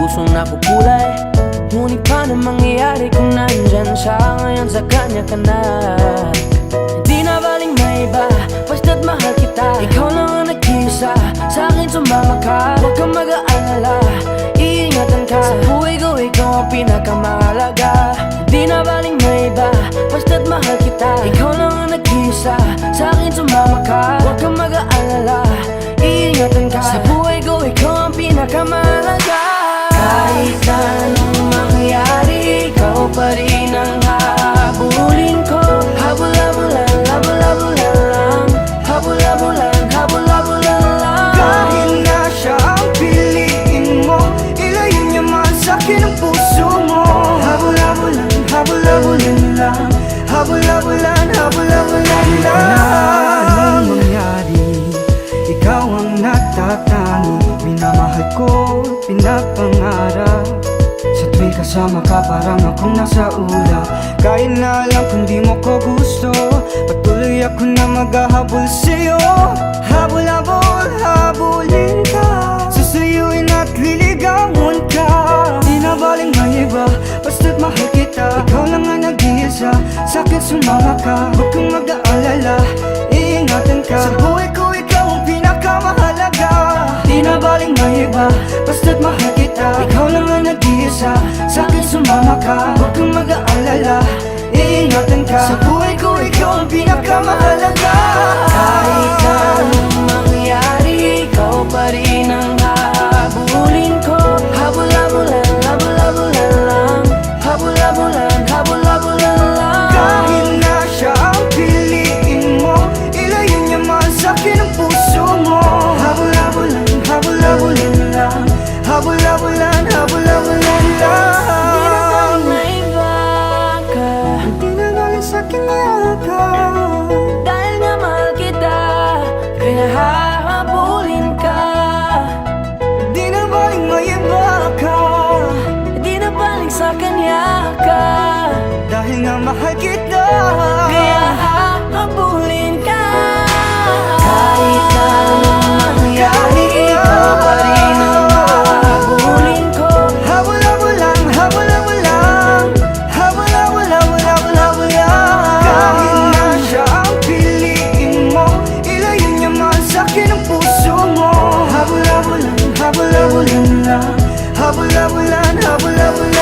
pusong nakukulay. Ngunit paano mangyayari kung nandyan siya ngayon sa kanya ka na? Hindi na baling may iba, basta't mahal kita. Ikaw lang ang nag-isa, sa akin sumama ka. Huwag kang mag-aalala, iingatan ka. Sa buhay ko ikaw ang pinakamahalaga. Hindi na baling may iba, basta't mahal kita. Ikaw lang ang nag-isa, sa akin sumama ka. Huwag kang mag-aalala, iingatan ka. Sa buhay ko ikaw ang pinakamahalaga. Kahit anong mangyari, ikaw pa rin ang habulin ko. Habol-habulan, habol-habulan lang. Habol-habulan, habol-habulan lang. Kahit na siya ang piliin mo, ilayo niya man sa'kin ang puso mo. Habol-habulan, habol-habulan lang. Habol-habulan, habol-habulan lang. Anong mangyari, ikaw ang natatangi. Minamahal ko, pinapangarap. Sa tuwing kasama ka parang akong nasa ulap. Kahit na alam kung di mo ko gusto, patuloy ako na maghahabol sa'yo. Habol-habol, habulin ka. Susuyuin at liligawan ka. Di na baling may iba, basta't mahal kita. Ikaw lang ang nag-iisa, sa'kin sumama ka. Huwag kang mag-aalala, iingatan ka. Sa buhay ko ikaw ang pinakamahalaga. Di na baling may iba, basta't mahal kita. Ikaw lang ang nag-iisa, sa'kin sumama ka. Huwag kang mag-aalala, iingatan ka. Sa buhay ko ikaw ang pinakamahalaga. Kahit anong mangyari, ikaw pa rin ang habulin ko. Habol-habulan, habol-habulan lang. Habol-habulan, habol-habulan lang. Kahit na siya ang piliin mo, ilayo niya man sa'kin ang puso mo. Habol-habulan, habol-habulan lang. Habol-habulan, habol-habulan lang. Di na baling may iba ka, Di na galing sa'kin ka. dahil nga mahal kita, kaya hahabulin ka. Di na baling may iba ka, Di na baling sa kanya ka, dahil nga mahal kita. kaya hahabulin ka. Kahit anong mangyari, ikaw pa rin ang hahabulin ko. Habol-habulan, habol-habulan. Habol-habulan, habol-habulan. Kahit na siya ang piliin mo, ilayo niya man sa'kin ang puso mo. Habol-habulan, habol-habulan lang. Habol-habulan, habol-habulan